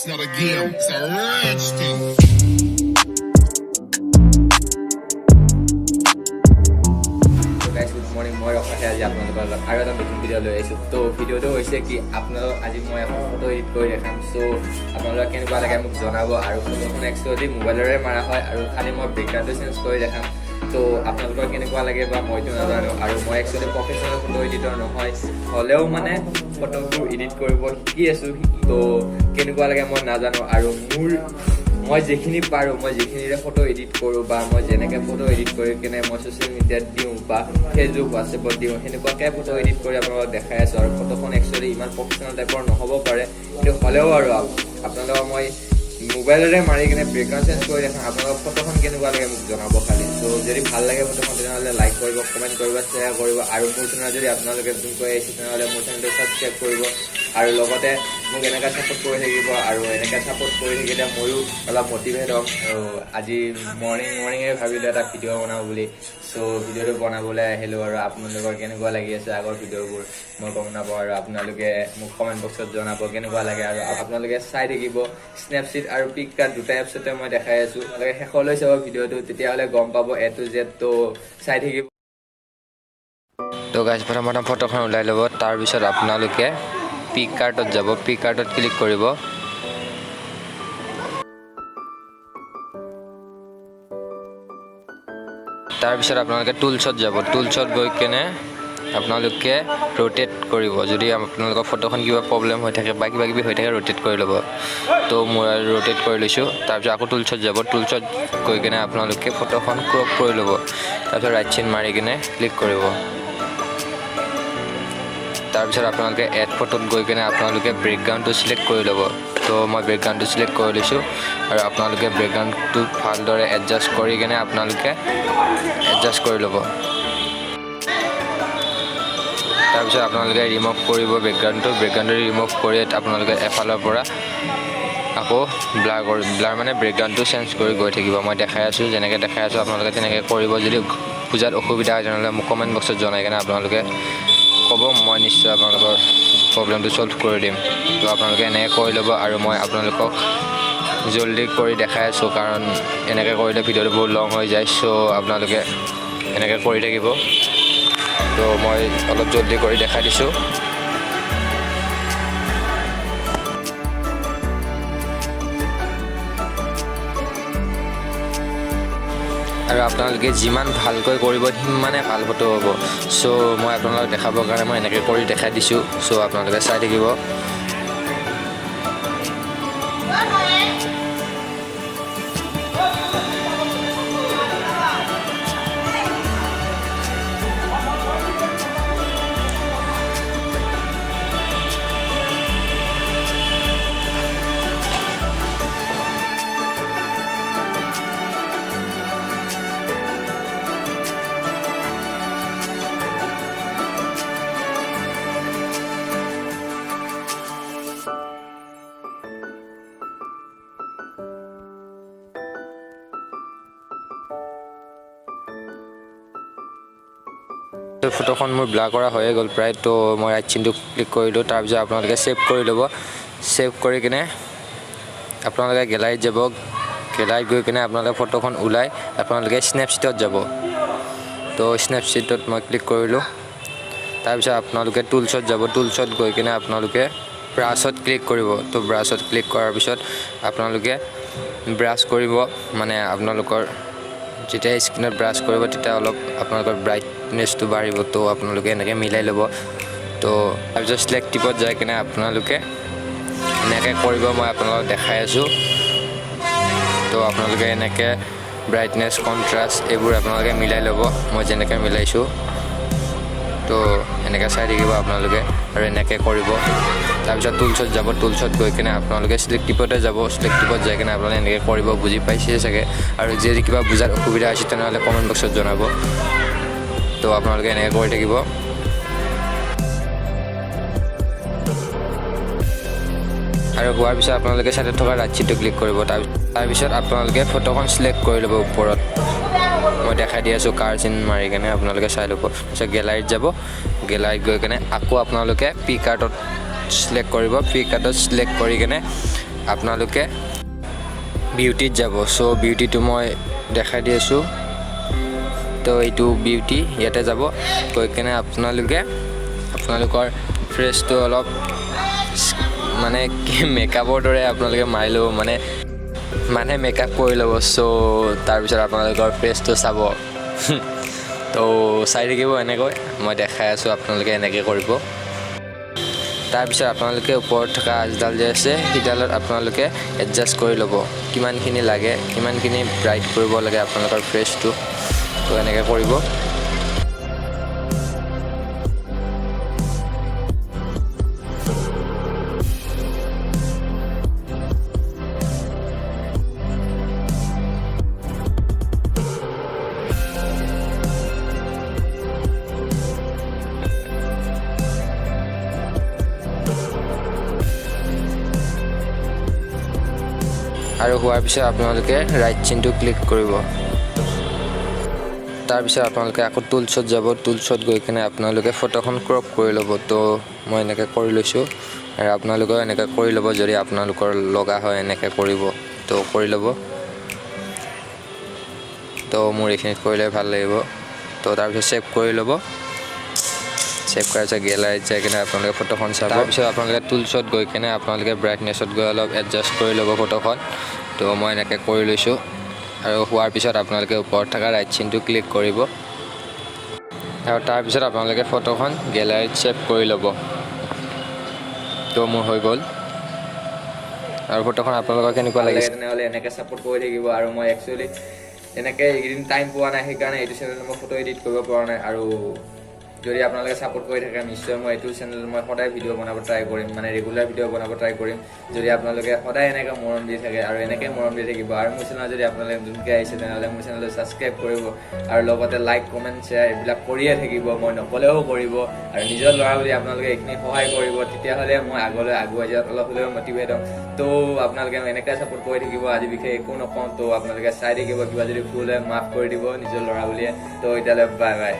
not a game, it's a rich thing. So guys, good morning. মই ৰখাতে আজি আপোনালোকৰ লগত আৰু এটা নতুন ভিডিঅ' লৈ আহিছোঁ। তো ভিডিঅ'টো হৈছে কি আপোনালোক আজি মই এখন ফটো এডিট কৰি দেখাম। চ' আপোনালোকে কেনেকুৱা লাগে মোক জনাব আৰু ফটোখন একচুৱেলি মোবাইলৰে মাৰা হয় আৰু খালি মই বেকগ্ৰাউণ্ডটো চেঞ্জ কৰি দেখাম। তো আপোনালোকৰ কেনেকুৱা লাগে বা মইতো নাজানো আৰু মই একচুৱেলি প্ৰফেচনেল ফটো এডিটৰ নহয়, হ'লেও মানে ফটোবোৰ এডিট কৰিব শিকি আছোঁ। তো কেনেকুৱা লাগে মই নাজানো আৰু মই যিখিনি পাৰোঁ, মই যিখিনিৰে ফটো এডিট কৰোঁ বা মই যেনেকৈ ফটো এডিট কৰি কিনে মই ছ'চিয়েল মিডিয়াত দিওঁ বা ফেচবুক হোৱাটছএপত দিওঁ, সেনেকুৱাকৈ ফটো এডিট কৰি আপোনালোকক দেখাই আছোঁ। আৰু ফটোখন একচুৱেলি ইমান প্ৰফেচনেল টাইপৰ নহ'ব পাৰে, কিন্তু হ'লেও আৰু আপোনালোকক মই মোবাইলৰে মাৰি কিনে বেকগ্ৰাউণ্ড চেঞ্জ কৰি দেখাম। আপোনালোকৰ ফটোখন কেনেকুৱা লাগে মোক জনাব খালি। ত' যদি ভাল লাগে ফটোখন তেনেহ'লে লাইক কৰিব, কমেণ্ট কৰিব, শ্বেয়াৰ কৰিব আৰু মোৰ চেনেল যদি আপোনালোকে নতুনকৈ আহিছে তেনেহ'লে মোৰ চেনেলটো ছাবস্ক্ৰাইব কৰিব আৰু লগতে মোক এনেকৈ ছাপোৰ্ট কৰি থাকিব। আৰু এনেকৈ ছাপোৰ্ট কৰি থাকিলে ময়ো অলপ মটিভেট হ'ম। আৰু আজি মৰ্ণিঙে ভাবিলোঁ এটা ভিডিঅ' বনাওঁ বুলি। চ' ভিডিঅ'টো বনাবলৈ আহিলোঁ আৰু আপোনালোকৰ কেনেকুৱা লাগি আছে আগৰ ভিডিঅ'বোৰ মই গম নাপাওঁ। আৰু আপোনালোকে মোক কমেণ্ট বক্সত জনাব কেনেকুৱা লাগে আৰু আপোনালোকে চাই থাকিব। স্নেপচিট আৰু পিককাৰ্ট দুটা এপছতে মই দেখাই আছোঁ। আপোনালোকে শেষলৈ চাব ভিডিঅ'টো, তেতিয়াহ'লে গম পাব A to Z। তো চাই থাকিব। তো গাইজ প্ৰথম ফটোখন ওলাই ল'ব, তাৰপিছত আপোনালোকে পিককাৰ্টত যাব, পিককাৰ্টত ক্লিক কৰিব। তাৰপিছত আপোনালোকে টুলছত যাব, টুলছত গৈ কেনে আপোনালোকে ৰোটেট কৰিব। যদি আপোনালোকৰ ফটোখন কিবা প্ৰব্লেম হৈ থাকে বা কিবা কিবি হৈ থাকে ৰোটেট কৰি ল'ব। তো মই ৰোটেট কৰি লৈছোঁ। তাৰপিছত আকৌ টুলছত যাব, টুলছত গৈ কিনে আপোনালোকে ফটোখন ক্ৰপ কৰি ল'ব। তাৰপিছত ৰাইট চিন মাৰি কিনে ক্লিক কৰিব। তাৰপিছত আপোনালোকে এড ফটোত গৈ কিনে আপোনালোকে বেকগ্ৰাউণ্ডটো চিলেক্ট কৰি ল'ব। তো মই বেকগ্ৰাউণ্ডটো চিলেক্ট কৰি লৈছোঁ আৰু আপোনালোকে বেকগ্ৰাউণ্ডটো ভালদৰে এডজাষ্ট কৰি কিনে আপোনালোকে এডজাষ্ট কৰি ল'ব। তাৰপিছত আপোনালোকে ৰিমুভ কৰিব বেকগ্ৰাউণ্ডটো ৰিমুভ কৰি আপোনালোকে এফালৰ পৰা আকৌ ব্লাৰ মানে বেকগ্ৰাউণ্ডটো চেঞ্জ কৰি গৈ থাকিব। মই দেখাই আছোঁ, যেনেকৈ দেখাই আছোঁ আপোনালোকে তেনেকৈ কৰিব। যদি বুজাত অসুবিধা হয় তেনেহ'লে মোক কমেণ্ট বক্সত জনাই কিনে আপোনালোকে ক'ব, মই নিশ্চয় আপোনালোকৰ প্ৰব্লেমটো ছল্ভ কৰি দিম। তো আপোনালোকে এনেকৈ কৰি ল'ব আৰু মই আপোনালোকক জল্দি কৰি দেখাই আছোঁ, কাৰণ এনেকৈ কৰিলে ভিডিঅ'টো বহুত লং হৈ যায়। চ' আপোনালোকে এনেকৈ কৰি থাকিব। তো মই অলপ জল্দি কৰি দেখাই দিছোঁ। আৰু আপোনালোকে যিমান ভালকৈ কৰিব সিমানে ভাল ফটো হ'ব। চ' মই আপোনালোকক দেখাবৰ কাৰণে মই এনেকৈ কৰি দেখাই দিছোঁ। চ' আপোনালোকে চাই থাকিব। ফটোখন মোৰ ব্লাৰ কৰা হৈয়ে গ'ল প্ৰায়। তো মই ৰাইট চিনটো ক্লিক কৰিলোঁ। তাৰপিছত আপোনালোকে ছেভ কৰি ল'ব। ছেভ কৰি কিনে আপোনালোকে গেলাৰীত যাব, গেলাৰীত গৈ কিনে আপোনালোকে ফটোখন ওলাই আপোনালোকে স্নেপচিটত যাব। তো স্নেপচিটত মই ক্লিক কৰিলোঁ। তাৰপিছত আপোনালোকে টুলছত যাব, টুলছত গৈ কিনে আপোনালোকে ব্ৰাছত ক্লিক কৰিব। তো ব্ৰাছত ক্লিক কৰাৰ পিছত আপোনালোকে ব্ৰাছ কৰিব, মানে আপোনালোকৰ যেতিয়া স্ক্ৰীণত ব্ৰাছ কৰিব তেতিয়া অলপ আপোনালোকৰ ব্ৰাইটনেছটো বাঢ়িব। তো আপোনালোকে এনেকৈ মিলাই ল'ব। তো তাৰপিছত চিলেক্ট টিপত যাই কিনে আপোনালোকে এনেকৈ কৰিব, মই আপোনালোকক দেখাই আছোঁ। তো আপোনালোকে এনেকৈ ব্ৰাইটনেছ, কণ্ট্ৰাষ্ট এইবোৰ আপোনালোকে মিলাই ল'ব, মই যেনেকৈ মিলাইছোঁ। তো এনেকৈ চাই থাকিব আপোনালোকে আৰু এনেকৈ কৰিব। তাৰপিছত টুলছত যাব, টুলছত গৈ কিনে আপোনালোকে চিলেক্ট টিপতে যাব, চিলেক্ট টিপত যাই কিনে আপোনালোকে এনেকৈ কৰিব। বুজি পাইছে চাগে। আৰু যদি কিবা বুজাত অসুবিধা হৈছে তেনেহ'লে কমেণ্ট বক্সত জনাব। তো আপোনালোকে এনেকৈ কৰি থাকিব। আৰু হোৱাৰ পিছত আপোনালোকে ছাইডত থকা ৰাইট চিনটো ক্লিক কৰিব। তাৰপিছত আপোনালোকে ফটোখন চিলেক্ট কৰি ল'ব ওপৰত। মই দেখাই দি আছোঁ কাৰ চিন মাৰি কিনে আপোনালোকে চাই ল'ব। তাৰপিছত গেলাৰীত যাব, গেলাৰীত গৈ কিনে আকৌ আপোনালোকে পিককাৰ্টত চিলেক্ট কৰিব। পিককাৰ্টত চিলেক্ট কৰি কিনে আপোনালোকে বিউটিত যাব। চ' বিউটিটো মই দেখাই দি আছোঁ। তো এইটো বিউটি, ইয়াতে যাব। গৈ কেনে আপোনালোকৰ ফ্ৰেছটো অলপ মানে মেকআপৰ দৰে আপোনালোকে মাৰি ল'ব, মানে মেকআপ কৰি ল'ব। চ' তাৰপিছত আপোনালোকৰ ফ্ৰেছটো চাব। তো চাই থাকিব এনেকৈ, মই দেখাই আছোঁ, আপোনালোকে এনেকৈ কৰিব। তাৰপিছত আপোনালোকে ওপৰত থকা আঁচডাল যে আছে সেইডালত আপোনালোকে এডজাষ্ট কৰি ল'ব, কিমানখিনি লাগে, কিমানখিনি ব্ৰাইট কৰিব লাগে আপোনালোকৰ ফ্ৰেছটো। তো এনেকৈ কৰিব। আৰু হোৱাৰ পিছত আপোনালোকে ৰাইট চিনটো ক্লিক কৰিব। তাৰপিছত আপোনালোকে আকৌ টুলছত যাব। টুলছত গৈ কিনে আপোনালোকে ফটোখন ক্ৰপ কৰি ল'ব। তো মই এনেকৈ কৰি লৈছোঁ, আৰু আপোনালোকেও এনেকৈ কৰি ল'ব যদি আপোনালোকৰ লগা হয় এনেকৈ কৰিব। তো কৰি ল'ব। তো মোৰ এইখিনিত কৰিলে ভাল লাগিব। তো তাৰপিছত ছেভ কৰি ল'ব। ছেভ কৰাৰ পিছত গেলাৰীত যাই কিনে আপোনালোকে ফটোখন চাব। তাৰপিছত আপোনালোকে টুলছত গৈ কিনে আপোনালোকে ব্ৰাইটনেছত গৈ অলপ এডজাষ্ট কৰি ল'ব ফটোখন। তো মই এনেকৈ কৰি লৈছোঁ। আৰু হোৱাৰ পিছত আপোনালোকে ওপৰত থকা ৰাইট চিনটো ক্লিক কৰিব। আৰু তাৰপিছত আপোনালোকে ফটোখন গেলাৰীত ছেভ কৰি ল'ব। তো মোৰ হৈ গ'ল। আৰু ফটোখন আপোনালোকৰ কেনেকুৱা লাগিছে তেনেহ'লে এনেকৈ ছাপোৰ্ট কৰি থাকিব। আৰু মই একচুৱেলি এনেকৈ এইকেইদিন টাইম পোৱা নাই, সেইকাৰণে এইটো চেনেলত মই ফটো এডিট কৰিব পৰা নাই। আৰু যদি আপোনালোকে ছাপোৰ্ট কৰি থাকে নিশ্চয় মই এইটো চেনেলত মই সদায় ভিডিঅ' বনাব ট্ৰাই কৰিম, ৰেগুলাৰ ভিডিঅ' বনাব ট্ৰাই কৰিম। যদি আপোনালোকে সদায় এনেকৈ মৰম দি থাকে আৰু এনেকৈ মৰম দি থাকিব। আৰু মোৰ চেনেলত যদি আপোনালোকে নতুনকৈ আহিছে তেনেহ'লে মোৰ চেনেলটো ছাবস্ক্ৰাইব কৰিব, আৰু লগতে লাইক কমেণ্ট শ্বেয়াৰ এইবিলাক কৰিয়ে থাকিব, মই নক'লেও কৰিব। আৰু নিজৰ ল'ৰা বুলি আপোনালোকে এইখিনি সহায় কৰিব, তেতিয়াহ'লে মই আগলৈ আগুৱাই যোৱাত অলপ হ'লেও মটিভেট হ'ম। তো আপোনালোকে এনেকৈ ছাপোৰ্ট কৰি থাকিব। আজি বিশেষ একো নকওঁ, তো আপোনালোকে চাই থাকিব। কিবা যদি ভুল হয় মাফ কৰি দিব নিজৰ ল'ৰা বুলিয়ে। তো এতিয়ালৈ বাই বাই।